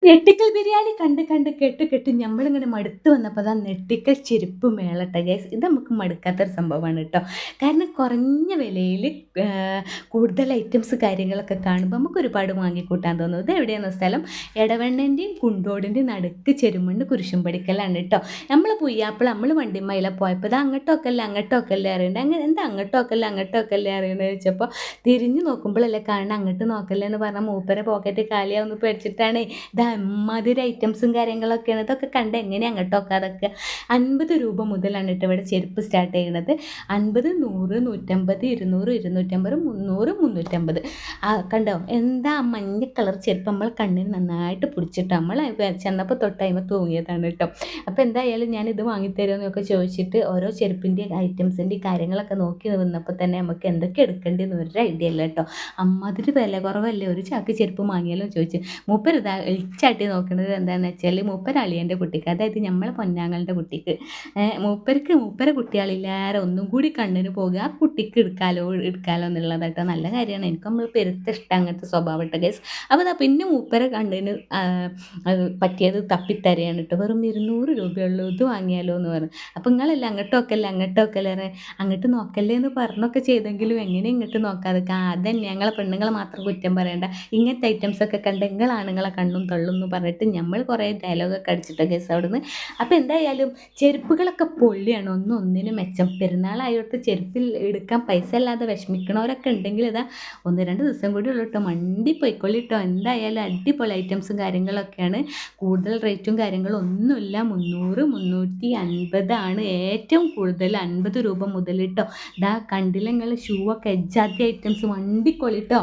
നെട്ടിക്കൽ ബിരിയാണി കണ്ട് കണ്ട് കേട്ട് കേട്ട് ഞമ്മളിങ്ങനെ മടുത്ത് വന്നപ്പോൾ ദാ നെട്ടിക്കൽ ചെരുപ്പ് മേള ഗൈസ്. ഇത് നമുക്ക് മടുക്കാത്തൊരു സംഭവമാണ് കേട്ടോ. കാരണം കുറഞ്ഞ വിലയിൽ കൂടുതൽ ഐറ്റംസ് കാര്യങ്ങളൊക്കെ കാണുമ്പോൾ നമുക്ക് ഒരുപാട് വാങ്ങിക്കൂട്ടാൻ തോന്നും. ഇത് എവിടെയാണ് സ്ഥലം? എടവണ്ണൻ്റെയും കുണ്ടോടിൻ്റെയും നടുക്ക് ചെരുമണ്ണ് കുരിശുംപടിക്കലാണ് കേട്ടോ. നമ്മൾ പുയ്യാപ്പിള നമ്മൾ വണ്ടിമ്മയില പോയപ്പോൾ ഇത് അങ്ങോട്ടൊക്കല്ലേ അറിയണ്ടേ, അങ്ങനെ എന്താ അങ്ങോട്ടൊക്കല്ലേ അറിയണത് ചോദിച്ചപ്പോൾ തിരിഞ്ഞ് നോക്കുമ്പോഴല്ലേ കാണണം അങ്ങോട്ട് നോക്കല്ലേ എന്ന് പറഞ്ഞാൽ മൂപ്പരെ പോക്കറ്റ് കാലിയാവുന്ന പേടിച്ചിട്ടാണ്. ഇത് അമ്മാതിരി ഐറ്റംസും കാര്യങ്ങളൊക്കെയാണ്. ഇതൊക്കെ കണ്ട് എങ്ങനെ അങ്ങോട്ടൊക്കെ അതൊക്കെ 50 രൂപ മുതലാണ് കേട്ടോ ഇവിടെ ചെരുപ്പ് സ്റ്റാർട്ട് ചെയ്യണത്. 50, 100, 150, 200, 250, 300, 350. കണ്ടോ എന്താ ആ മഞ്ഞ കളർ ചെരുപ്പ് നമ്മൾ കണ്ണിന് നന്നായിട്ട് പിടിച്ചിട്ട് നമ്മൾ ചെന്നപ്പോൾ തൊട്ടയിമ തൂങ്ങിയതാണ് കേട്ടോ. അപ്പോൾ എന്തായാലും ഞാൻ ഇത് വാങ്ങിത്തരുമെന്നൊക്കെ ചോദിച്ചിട്ട് ഓരോ ചെരുപ്പിൻ്റെ ഐറ്റംസിൻ്റെ കാര്യങ്ങളൊക്കെ നോക്കി വന്നപ്പോൾ തന്നെ നമുക്ക് എന്തൊക്കെ എടുക്കേണ്ടതെന്ന് ഒരു ഐഡിയ ഇല്ല കേട്ടോ. അമ്മാതിരി വില കുറവല്ലേ, ഒരു ചാക്ക് ചെരുപ്പ് വാങ്ങിയാലോ ചോദിച്ചു. മൂപ്പർ ഇതാ എളിച്ചാട്ടി നോക്കുന്നത് എന്താണെന്ന് വെച്ചാൽ മൂപ്പർ അളിയൻ്റെ കുട്ടിക്ക്, അതായത് നമ്മളെ പൊന്നാങ്ങളുടെ കുട്ടിക്ക്, മൂപ്പരെ കുട്ടികളില്ലാതെ ഒന്നും കൂടി കണ്ണിന് പോകുക ആ കുട്ടിക്ക് എടുക്കാലോ എന്നുള്ളതായിട്ടോ. നല്ല കാര്യമാണ്. എനിക്ക് നമ്മൾ പെരുത്ത ഇഷ്ടം അങ്ങനത്തെ സ്വഭാവം ഇട്ട കേസ്. അപ്പോൾ അതാ പിന്നെ മൂപ്പരെ കണ്ണിന് പറ്റിയത് തപ്പിത്തരയാണ് കേട്ടോ. വെറും 200 രൂപയുള്ളൂ, ഇത് വാങ്ങിയാലോ എന്ന് പറഞ്ഞു. അപ്പോൾ നിങ്ങളല്ല അങ്ങോട്ടൊക്കല്ലേ അങ്ങോട്ട് നോക്കല്ലേ എന്ന് പറഞ്ഞൊക്കെ ചെയ്തെങ്കിലും എങ്ങനെ ഇങ്ങോട്ട് നോക്കാതെ അതന്നെ ഞങ്ങളെ പെണ്ണുങ്ങളെ മാത്രം കുറ്റം പറയണ്ട, ഇങ്ങനത്തെ ഐറ്റംസൊക്കെ കണ്ട് നിങ്ങളാണുങ്ങളെ കണ്ണും തള്ളും എന്ന് പറഞ്ഞിട്ട് നമ്മൾ കുറേ ഡയലോഗൊക്കെ അടിച്ചിട്ട കേസ് അവിടുന്ന്. അപ്പോൾ എന്തായാലും ചെരുപ്പുകളൊക്കെ പൊള്ളിയാണ്, ഒന്നിനും മെച്ചം. പെരുന്നാളായോട്ട് ചെരുപ്പിൽ എടുക്കാൻ പൈസ അല്ലാതെ വിഷമിക്കണവരൊക്കെ ഉണ്ടെങ്കിൽ ഇതാ 1-2 ദിവസം കൂടി ഉള്ളൂ കേട്ടോ, മണ്ടി പോയിക്കൊള്ളിട്ടോ. എന്തായാലും അടിപൊളി ഐറ്റംസും കാര്യങ്ങളൊക്കെയാണ്. കൂടുതൽ റേറ്റും കാര്യങ്ങളും ഒന്നുമില്ല. 300, 350 ആണ് ഏറ്റവും കൂടുതൽ, 50 രൂപ മുതൽ കേട്ടോ. ഇതാ കണ്ടില്ല നിങ്ങൾ ഷൂ ഒക്കെ എജ്ജാതി ഐറ്റംസ്, മണ്ടിക്കൊള്ളിട്ടോ.